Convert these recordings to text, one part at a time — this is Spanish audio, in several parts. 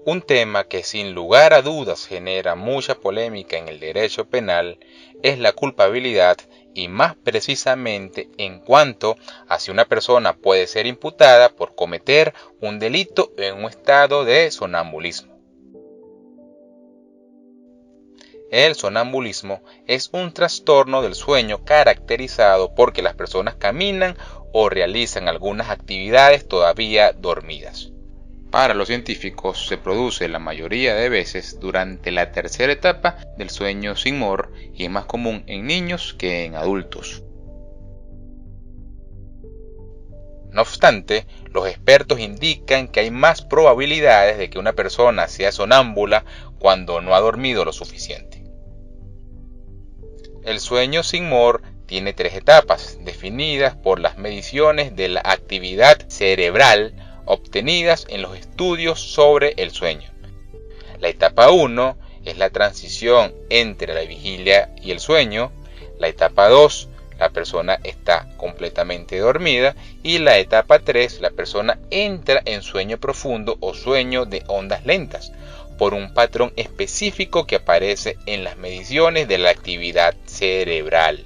Un tema que sin lugar a dudas genera mucha polémica en el derecho penal es la culpabilidad y más precisamente en cuanto a si una persona puede ser imputada por cometer un delito en un estado de sonambulismo. El sonambulismo es un trastorno del sueño caracterizado porque las personas caminan o realizan algunas actividades todavía dormidas. Para los científicos se produce la mayoría de veces durante la tercera etapa del sueño sin mor y es más común en niños que en adultos. No obstante, los expertos indican que hay más probabilidades de que una persona sea sonámbula cuando no ha dormido lo suficiente. El sueño sin mor tiene 3 etapas definidas por las mediciones de la actividad cerebral obtenidas en los estudios sobre el sueño. La etapa 1 es la transición entre la vigilia y el sueño. La etapa 2, la persona está completamente dormida. Y la etapa 3, la persona entra en sueño profundo o sueño de ondas lentas, por un patrón específico que aparece en las mediciones de la actividad cerebral.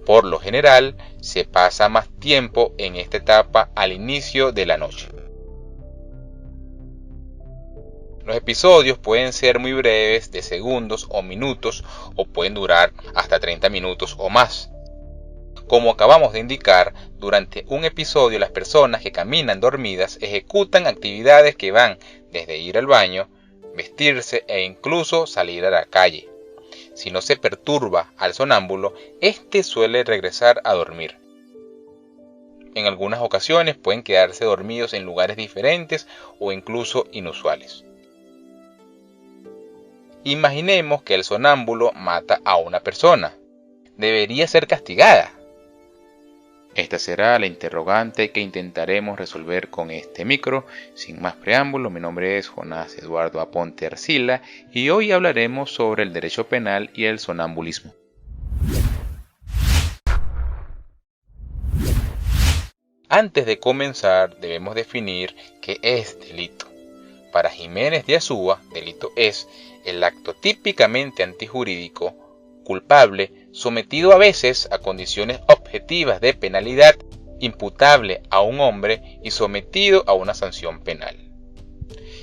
Por lo general, se pasa más tiempo en esta etapa al inicio de la noche. Los episodios pueden ser muy breves, de segundos o minutos, o pueden durar hasta 30 minutos o más. Como acabamos de indicar, durante un episodio las personas que caminan dormidas ejecutan actividades que van desde ir al baño, vestirse e incluso salir a la calle. Si no se perturba al sonámbulo, éste suele regresar a dormir. En algunas ocasiones pueden quedarse dormidos en lugares diferentes o incluso inusuales. Imaginemos que el sonámbulo mata a una persona. ¿Debería ser castigada? Esta será la interrogante que intentaremos resolver con este micro. Sin más preámbulo, mi nombre es Jonás Eduardo Aponte Arcila y hoy hablaremos sobre el derecho penal y el sonambulismo. Antes de comenzar, debemos definir qué es delito. Para Jiménez de Azúa, delito es el acto típicamente antijurídico, culpable, sometido a veces a condiciones objetivas de penalidad, imputable a un hombre y sometido a una sanción penal.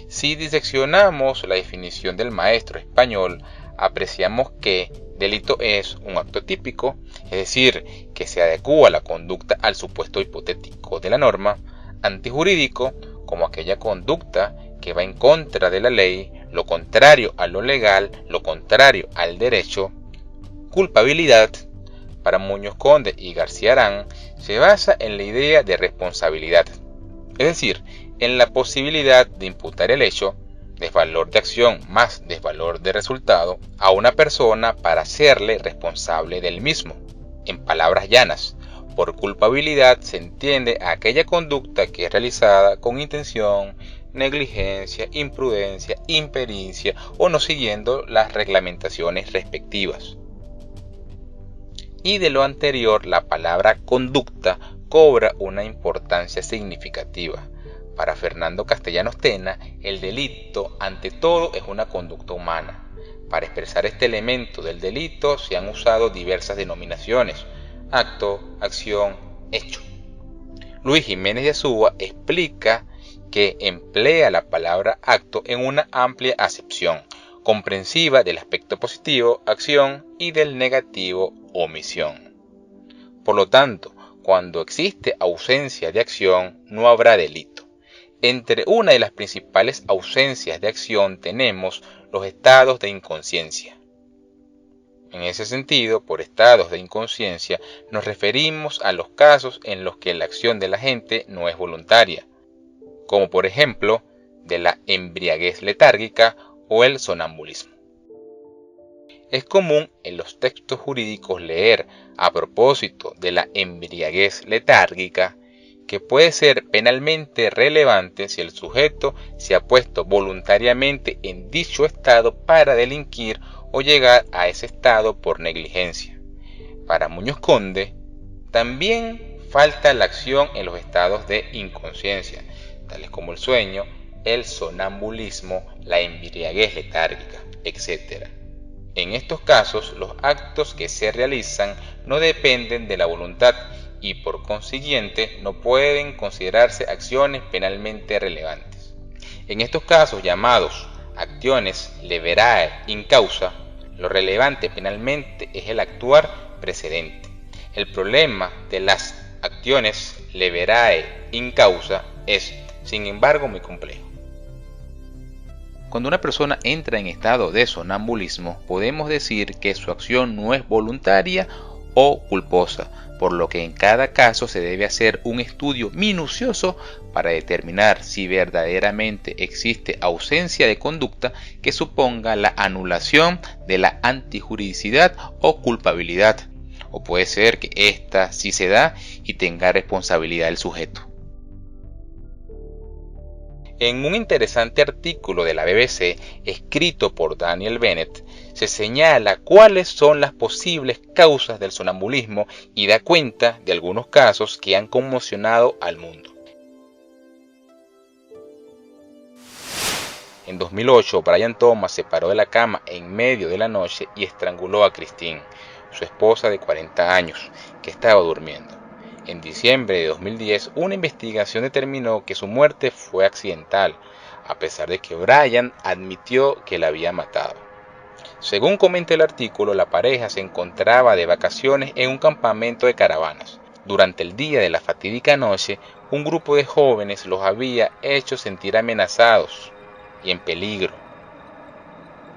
Si diseccionamos la definición del maestro español, apreciamos que delito es un acto típico, es decir, que se adecúa la conducta al supuesto hipotético de la norma, antijurídico, como aquella conducta que va en contra de la ley, lo contrario a lo legal, lo contrario al derecho. Culpabilidad, para Muñoz Conde y García Arán, se basa en la idea de responsabilidad, es decir, en la posibilidad de imputar el hecho, desvalor de acción más desvalor de resultado, a una persona para hacerle responsable del mismo. En palabras llanas, por culpabilidad se entiende a aquella conducta que es realizada con intención, negligencia, imprudencia, impericia o no siguiendo las reglamentaciones respectivas. Y de lo anterior, la palabra conducta cobra una importancia significativa. Para Fernando Castellanos Tena, el delito ante todo es una conducta humana. Para expresar este elemento del delito se han usado diversas denominaciones: acto, acción, hecho. Luis Jiménez de Azúa explica que emplea la palabra acto en una amplia acepción, comprensiva del aspecto positivo, acción, y del negativo, omisión. Por lo tanto, cuando existe ausencia de acción, no habrá delito. Entre una de las principales ausencias de acción tenemos los estados de inconsciencia. En ese sentido, por estados de inconsciencia, nos referimos a los casos en los que la acción de la gente no es voluntaria, como por ejemplo de la embriaguez letárgica o el sonambulismo. Es común en los textos jurídicos leer, a propósito de la embriaguez letárgica, que puede ser penalmente relevante si el sujeto se ha puesto voluntariamente en dicho estado para delinquir o llegar a ese estado por negligencia. Para Muñoz Conde, también falta la acción en los estados de inconsciencia, tales como el sueño, el sonambulismo, la embriaguez letárgica, etc. En estos casos, los actos que se realizan no dependen de la voluntad y por consiguiente no pueden considerarse acciones penalmente relevantes. En estos casos llamados actiones leverae in causa, lo relevante penalmente es el actuar precedente. El problema de las actiones leverae in causa es, sin embargo, muy complejo. Cuando una persona entra en estado de sonambulismo, podemos decir que su acción no es voluntaria o culposa, por lo que en cada caso se debe hacer un estudio minucioso para determinar si verdaderamente existe ausencia de conducta que suponga la anulación de la antijuridicidad o culpabilidad, o puede ser que ésta sí se da y tenga responsabilidad el sujeto. En un interesante artículo de la BBC, escrito por Daniel Bennett, se señala cuáles son las posibles causas del sonambulismo y da cuenta de algunos casos que han conmocionado al mundo. En 2008, Brian Thomas se paró de la cama en medio de la noche y estranguló a Christine, su esposa de 40 años, que estaba durmiendo. En diciembre de 2010, una investigación determinó que su muerte fue accidental, a pesar de que Brian admitió que la había matado. Según comenta el artículo, la pareja se encontraba de vacaciones en un campamento de caravanas. Durante el día de la fatídica noche, un grupo de jóvenes los había hecho sentir amenazados y en peligro.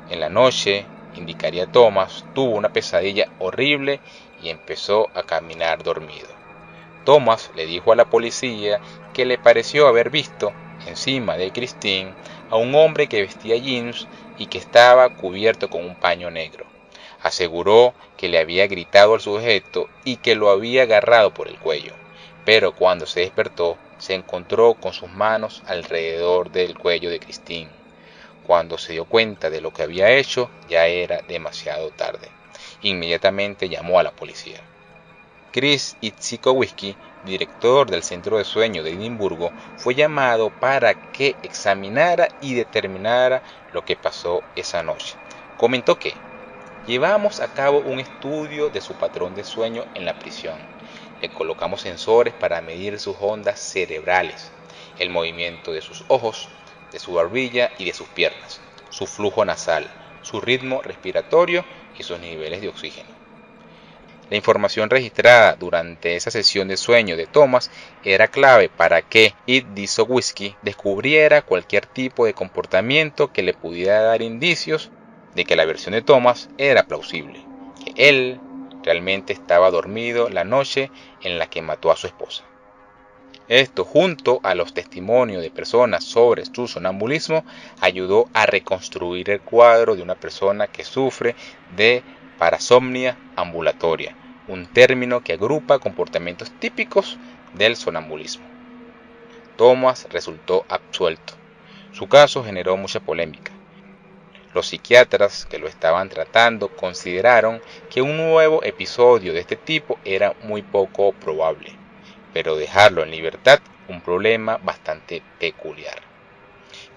En la noche, indicaría Thomas, tuvo una pesadilla horrible y empezó a caminar dormido. Thomas le dijo a la policía que le pareció haber visto, encima de Christine, a un hombre que vestía jeans y que estaba cubierto con un paño negro. Aseguró que le había gritado al sujeto y que lo había agarrado por el cuello, pero cuando se despertó, se encontró con sus manos alrededor del cuello de Christine. Cuando se dio cuenta de lo que había hecho, ya era demasiado tarde. Inmediatamente llamó a la policía. Chris Itzikowski, director del Centro de Sueño de Edimburgo, fue llamado para que examinara y determinara lo que pasó esa noche. Comentó que llevamos a cabo un estudio de su patrón de sueño en la prisión. Le colocamos sensores para medir sus ondas cerebrales, el movimiento de sus ojos, de su barbilla y de sus piernas, su flujo nasal, su ritmo respiratorio y sus niveles de oxígeno. La información registrada durante esa sesión de sueño de Thomas era clave para que Itzikowski descubriera cualquier tipo de comportamiento que le pudiera dar indicios de que la versión de Thomas era plausible, que él realmente estaba dormido la noche en la que mató a su esposa. Esto, junto a los testimonios de personas sobre su sonambulismo, ayudó a reconstruir el cuadro de una persona que sufre de parasomnia ambulatoria, un término que agrupa comportamientos típicos del sonambulismo. Thomas resultó absuelto. Su caso generó mucha polémica. Los psiquiatras que lo estaban tratando consideraron que un nuevo episodio de este tipo era muy poco probable, pero dejarlo en libertad un problema bastante peculiar.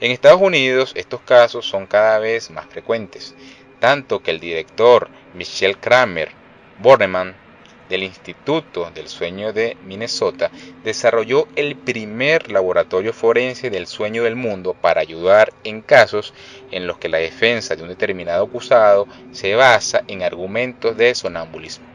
En Estados Unidos estos casos son cada vez más frecuentes, tanto que el director Michael Kramer Bornemann del Instituto del Sueño de Minnesota desarrolló el primer laboratorio forense del sueño del mundo para ayudar en casos en los que la defensa de un determinado acusado se basa en argumentos de sonambulismo.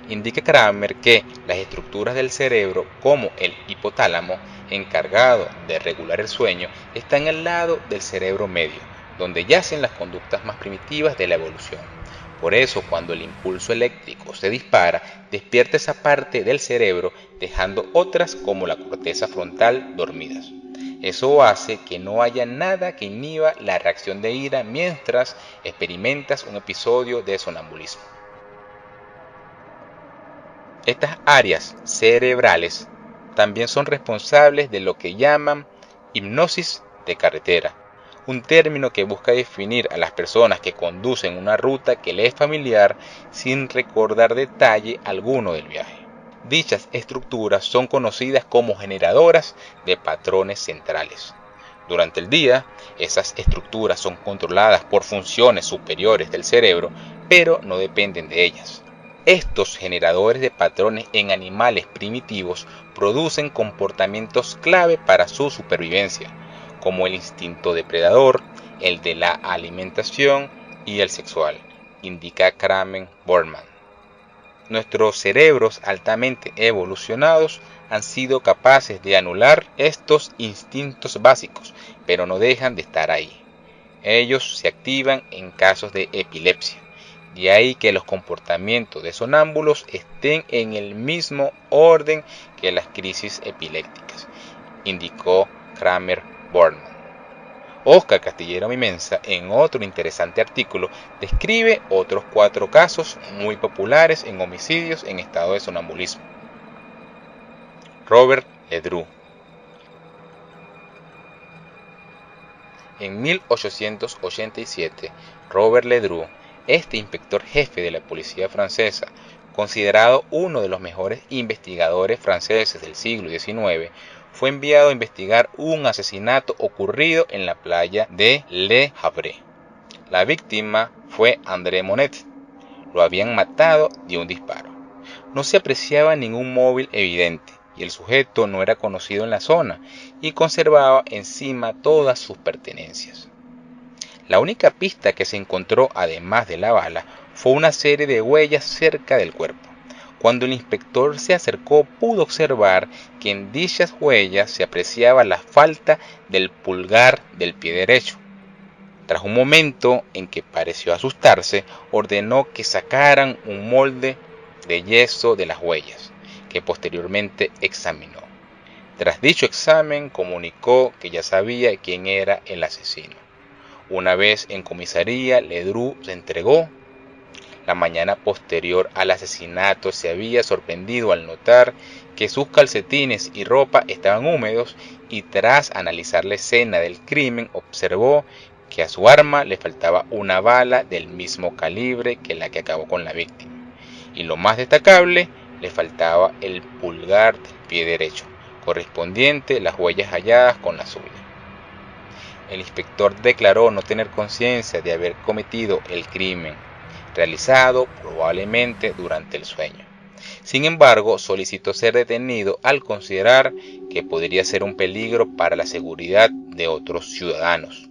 Indica Kramer que las estructuras del cerebro, como el hipotálamo, encargado de regular el sueño, están al lado del cerebro medio, donde yacen las conductas más primitivas de la evolución. Por eso, cuando el impulso eléctrico se dispara, despierta esa parte del cerebro, dejando otras como la corteza frontal dormidas. Eso hace que no haya nada que inhiba la reacción de ira mientras experimentas un episodio de sonambulismo. Estas áreas cerebrales también son responsables de lo que llaman hipnosis de carretera, un término que busca definir a las personas que conducen una ruta que les es familiar sin recordar detalle alguno del viaje. Dichas estructuras son conocidas como generadoras de patrones centrales. Durante el día, esas estructuras son controladas por funciones superiores del cerebro, pero no dependen de ellas. Estos generadores de patrones en animales primitivos producen comportamientos clave para su supervivencia, como el instinto depredador, el de la alimentación y el sexual, indica Kramer Borman. Nuestros cerebros altamente evolucionados han sido capaces de anular estos instintos básicos, pero no dejan de estar ahí. Ellos se activan en casos de epilepsia. De ahí que los comportamientos de sonámbulos estén en el mismo orden que las crisis epilépticas, indicó Kramer Borman. Oscar Castillero Mimensa, en otro interesante artículo, describe otros 4 casos muy populares en homicidios en estado de sonambulismo. Robert Ledru. En 1887, Robert Ledru, este inspector jefe de la policía francesa, considerado uno de los mejores investigadores franceses del siglo XIX, fue enviado a investigar un asesinato ocurrido en la playa de Le Havre. La víctima fue André Monet. Lo habían matado de un disparo. No se apreciaba ningún móvil evidente y el sujeto no era conocido en la zona y conservaba encima todas sus pertenencias. La única pista que se encontró, además de la bala, fue una serie de huellas cerca del cuerpo. Cuando el inspector se acercó, pudo observar que en dichas huellas se apreciaba la falta del pulgar del pie derecho. Tras un momento en que pareció asustarse, ordenó que sacaran un molde de yeso de las huellas, que posteriormente examinó. Tras dicho examen, comunicó que ya sabía quién era el asesino. Una vez en comisaría, Ledru se entregó. La mañana posterior al asesinato se había sorprendido al notar que sus calcetines y ropa estaban húmedos y tras analizar la escena del crimen observó que a su arma le faltaba una bala del mismo calibre que la que acabó con la víctima. Y lo más destacable, le faltaba el pulgar del pie derecho, correspondiente a las huellas halladas con la suya. El inspector declaró no tener conciencia de haber cometido el crimen, realizado probablemente durante el sueño. Sin embargo, solicitó ser detenido al considerar que podría ser un peligro para la seguridad de otros ciudadanos.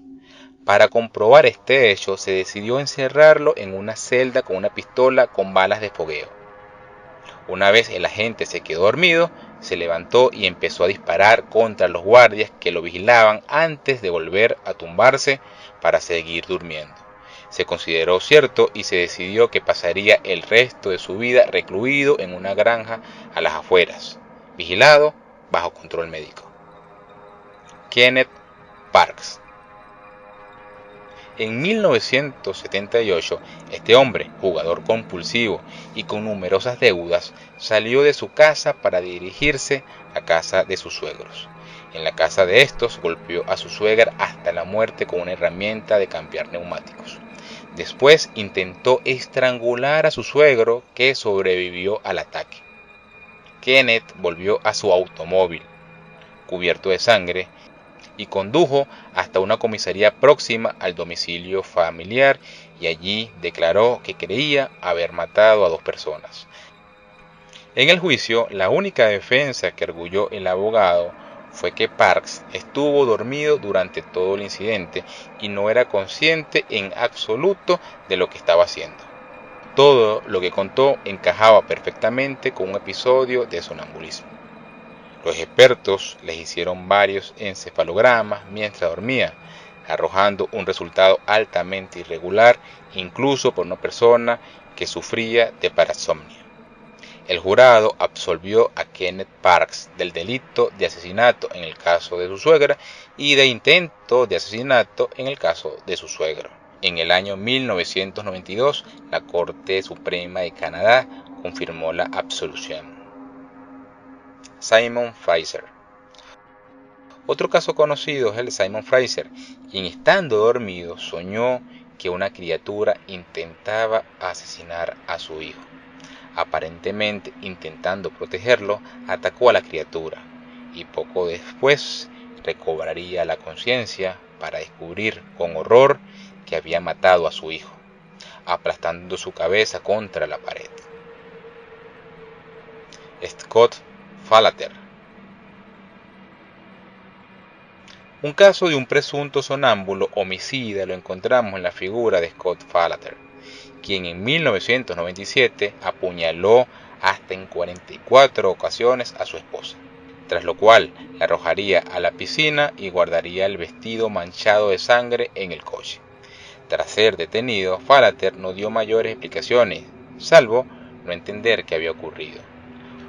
Para comprobar este hecho, se decidió encerrarlo en una celda con una pistola con balas de fogueo. Una vez el agente se quedó dormido, se levantó y empezó a disparar contra los guardias que lo vigilaban antes de volver a tumbarse para seguir durmiendo. Se consideró cierto y se decidió que pasaría el resto de su vida recluido en una granja a las afueras, vigilado bajo control médico. Kenneth Parks. En 1978, este hombre, jugador compulsivo y con numerosas deudas, salió de su casa para dirigirse a casa de sus suegros. En la casa de estos golpeó a su suegra hasta la muerte con una herramienta de cambiar neumáticos. Después intentó estrangular a su suegro, que sobrevivió al ataque. Kenneth volvió a su automóvil, cubierto de sangre, y condujo hasta una comisaría próxima al domicilio familiar y allí declaró que creía haber matado a 2 personas. En el juicio, la única defensa que arguyó el abogado fue que Parks estuvo dormido durante todo el incidente y no era consciente en absoluto de lo que estaba haciendo. Todo lo que contó encajaba perfectamente con un episodio de sonambulismo. Los expertos les hicieron varios encefalogramas mientras dormía, arrojando un resultado altamente irregular, incluso por una persona que sufría de parasomnia. El jurado absolvió a Kenneth Parks del delito de asesinato en el caso de su suegra y de intento de asesinato en el caso de su suegro. En el año 1992, la Corte Suprema de Canadá confirmó la absolución. Simon Fraser. Otro caso conocido es el de Simon Fraser, quien estando dormido soñó que una criatura intentaba asesinar a su hijo. Aparentemente intentando protegerlo, atacó a la criatura y poco después recobraría la conciencia para descubrir con horror que había matado a su hijo, aplastando su cabeza contra la pared. Scott Falater. Un caso de un presunto sonámbulo homicida lo encontramos en la figura de Scott Falater, quien en 1997 apuñaló hasta en 44 ocasiones a su esposa, tras lo cual la arrojaría a la piscina y guardaría el vestido manchado de sangre en el coche. Tras ser detenido, Falater no dio mayores explicaciones, salvo no entender qué había ocurrido.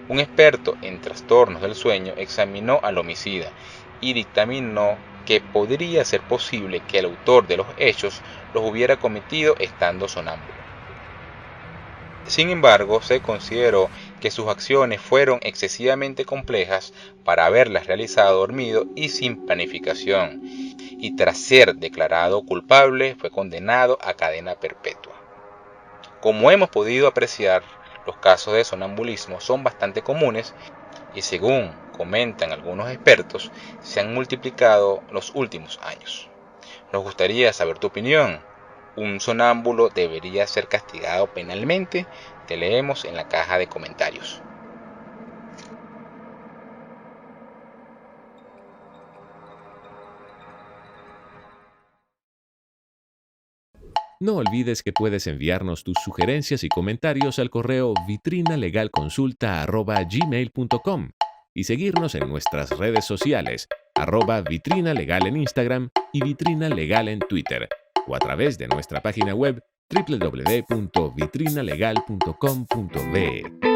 Un experto en trastornos del sueño examinó al homicida y dictaminó que podría ser posible que el autor de los hechos los hubiera cometido estando sonámbulo. Sin embargo, se consideró que sus acciones fueron excesivamente complejas para haberlas realizado dormido y sin planificación, y tras ser declarado culpable fue condenado a cadena perpetua. Como hemos podido apreciar, los casos de sonambulismo son bastante comunes y, según comentan algunos expertos, se han multiplicado los últimos años. Nos gustaría saber tu opinión. ¿Un sonámbulo debería ser castigado penalmente? Te leemos en la caja de comentarios. No olvides que puedes enviarnos tus sugerencias y comentarios al correo vitrinalegalconsulta@gmail.com y seguirnos en nuestras redes sociales, @vitrinalegal en Instagram y Vitrina Legal en Twitter, o a través de nuestra página web www.vitrinalegal.com.be.